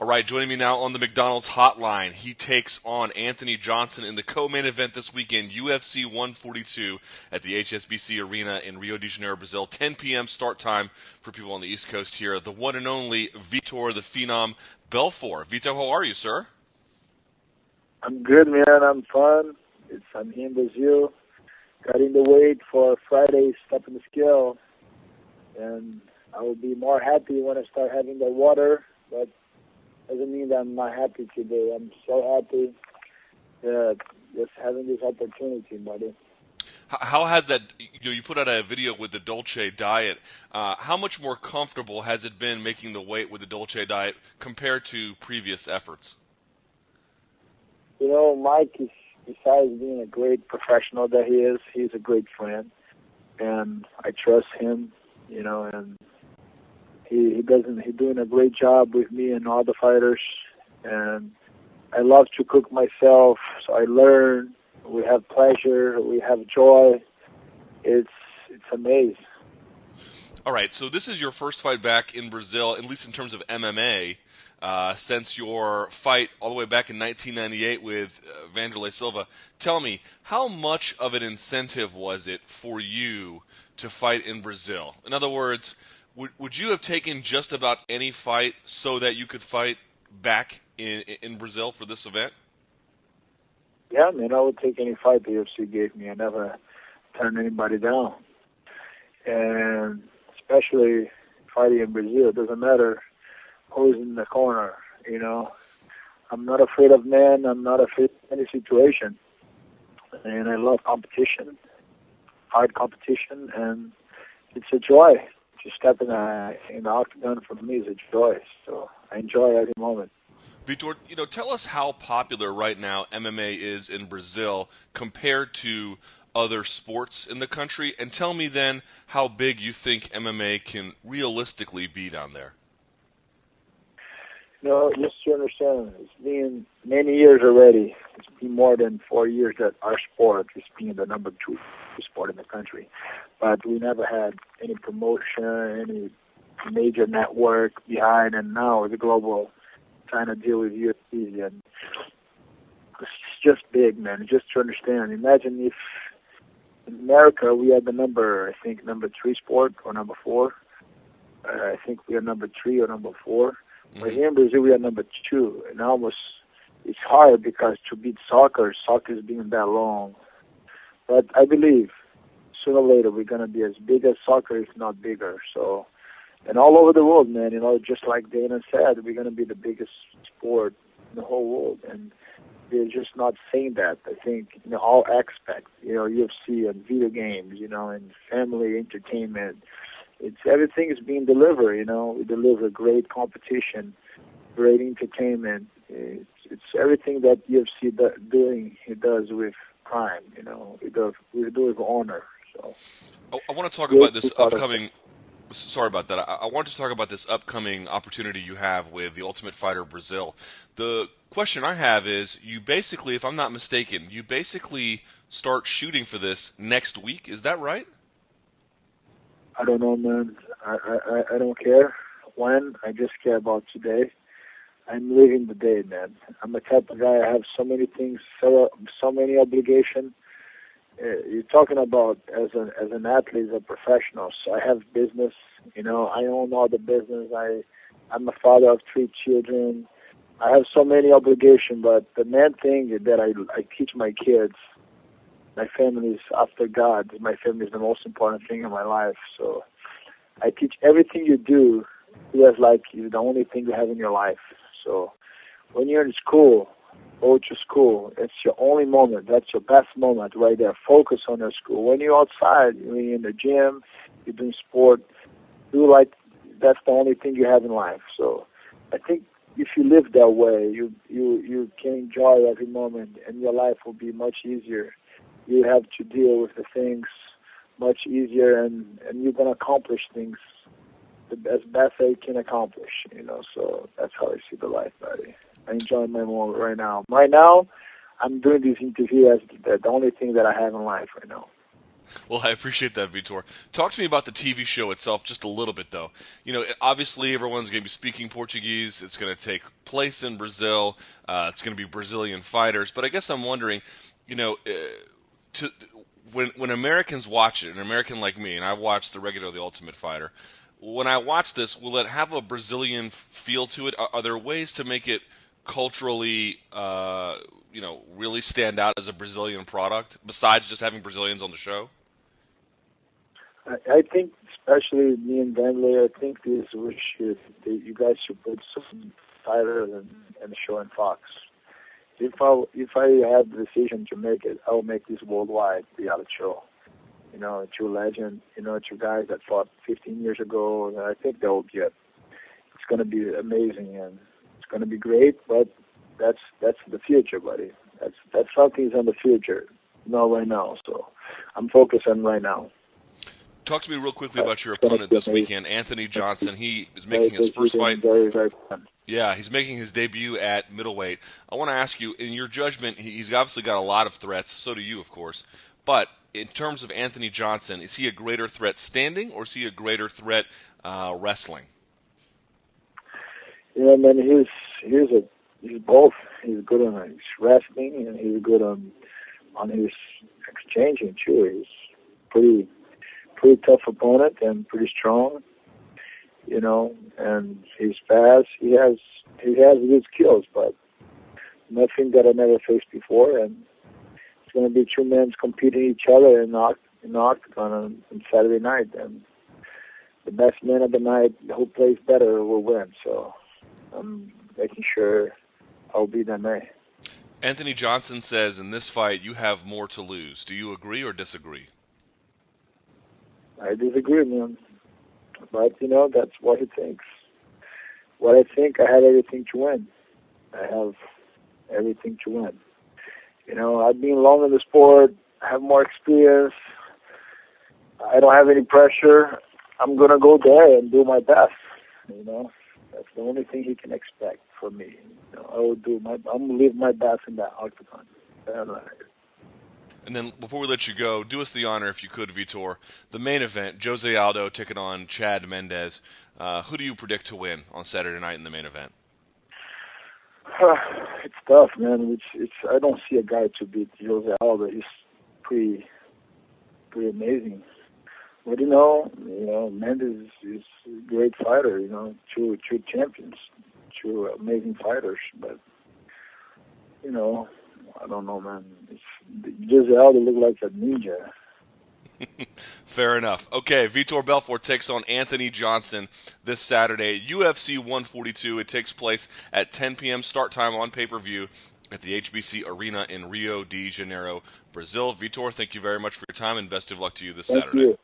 All right, joining me now on the McDonald's hotline, he takes on Anthony Johnson in the co-main event this weekend, UFC 142 at the HSBC Arena in Rio de Janeiro, Brazil. 10 p.m. start time for people on the East Coast here. The one and only Vitor, the Phenom Belfort. Vitor, how are you, sir? I'm good, man. I'm fine. I'm here in Brazil. Got in the weight for Friday's step in the scale. And I will be more happy when I start having the water, but doesn't mean that I'm not happy today. I'm so happy just having this opportunity, buddy. How has that, you put out a video with the Dolce Diet. How much more comfortable has it been making the weight with the Dolce Diet compared to previous efforts? You know, Mike, besides being a great professional that he is, he's a great friend. And I trust him, you know, and he's doing a great job with me and all the fighters. And I love to cook myself, so I learn. We have pleasure, we have joy. It's amazing. All right, so this is your first fight back in Brazil, at least in terms of MMA, since your fight all the way back in 1998 with Vanderlei Silva. Tell me, how much of an incentive was it for you to fight in Brazil? In other words, would you have taken just about any fight so that you could fight back in Brazil for this event? Yeah, man, I would take any fight the UFC gave me. I never turned anybody down. And especially fighting in Brazil, it doesn't matter who's in the corner, you know. I'm not afraid of men. I'm not afraid of any situation. And I love competition, hard competition, and it's a joy. Just stepping in the octagon for me is a joy. So I enjoy every moment. Vitor, tell us how popular right now MMA is in Brazil compared to other sports in the country, and tell me then how big you think MMA can realistically be down there. Just to understand, it's been many years already. It's been more than 4 years that our sport is being the number 2 sport in the country. But we never had any promotion, any major network behind, and now the global trying to deal with UFC, and it's just big, man. Just to understand, imagine if in America we had the number 3 sport or number 4. I think we are number 3 or number 4. Mm-hmm. But here in Brazil we are number 2, and it's hard because to beat soccer is being that long. But I believe sooner or later we're gonna be as big as soccer, if not bigger. So. And all over the world, man, just like Dana said, we're going to be the biggest sport in the whole world. And they're just not saying that. I think, all aspects, UFC and video games, and family entertainment, everything is being delivered, We deliver great competition, great entertainment. It's everything that UFC it does with prime, we do it with honor. So I want to talk about this upcoming... Sorry about that. I wanted to talk about this upcoming opportunity you have with the Ultimate Fighter Brazil. The question I have is, you basically, if I'm not mistaken, start shooting for this next week. Is that right? I don't know, man. I don't care when. I just care about today. I'm living the day, man. I'm the type of guy, I have so many things, so many obligations. You're talking about as an athlete, as a professional. So I have business, I own all the business. I'm a father of 3 children. I have so many obligations, but the main thing that I teach my kids, my family is after God. My family is the most important thing in my life. So I teach everything you do, it's like it's the only thing you have in your life. So when you're in school, go to school. It's your only moment. That's your best moment right there. Focus on your school. When you're outside, you're in the gym, you're doing sport, that's the only thing you have in life. So I think if you live that way, you can enjoy every moment, and your life will be much easier. You have to deal with the things much easier, and you're going to accomplish things as best as you can accomplish, So that's how I see the life, buddy. I enjoy my moment right now. Right now, I'm doing this interview as the only thing that I have in life right now. Well, I appreciate that, Vitor. Talk to me about the TV show itself just a little bit, though. You know, obviously everyone's going to be speaking Portuguese. It's going to take place in Brazil. It's going to be Brazilian fighters. But I guess I'm wondering, you know, to when Americans watch it, an American like me, and I watched the regular The Ultimate Fighter, when I watch this, will it have a Brazilian feel to it? Are there ways to make it culturally, really stand out as a Brazilian product besides just having Brazilians on the show? I think, especially me and Vanderlei, I think you guys should put some fighter and show on Fox. If I had the decision to make it, I will make this worldwide reality show. You know, two legends, two guys that fought 15 years ago, and I think they'll get. It's going to be amazing, and it's going to be great, but that's the future, buddy. That's something's in the future, not right now. So I'm focused on right now. Talk to me real quickly about your opponent this weekend, Anthony Johnson. He is making his first fight. Very, very fun. Yeah, he's making his debut at middleweight. I want to ask you, in your judgment, he's obviously got a lot of threats. So do you, of course. But in terms of Anthony Johnson, is he a greater threat standing, or is he a greater threat wrestling? Yeah, man, he's both. He's good on his wrestling, and he's good on his exchanging too. He's pretty tough opponent and pretty strong, and he's fast. He has good skills, but nothing that I never faced before. And it's going to be two men competing each other in the octagon on Saturday night, and the best man of the night who plays better will win. So I'm making sure I'll be that man. Anthony Johnson says in this fight you have more to lose. Do you agree or disagree? I disagree, man. But, that's what he thinks. What I think, I have everything to win. I have everything to win. I've been long in the sport. I have more experience. I don't have any pressure. I'm going to go there and do my best. That's the only thing he can expect from me. I'm going to live my best in that octagon. And then, before we let you go, do us the honor, if you could, Vitor. The main event, Jose Aldo taking on Chad Mendes. Who do you predict to win on Saturday night in the main event? It's tough, man. I don't see a guy to beat Jose Aldo. He's pretty amazing. But Mendes is a great fighter. Two champions, two amazing fighters. But I don't know, man. Jose Aldo look like a ninja. Fair enough. Okay, Vitor Belfort takes on Anthony Johnson this Saturday. UFC 142. It takes place at 10 p.m. start time on pay-per-view at the HBC Arena in Rio de Janeiro, Brazil. Vitor, thank you very much for your time, and best of luck to you this Saturday. Thank you.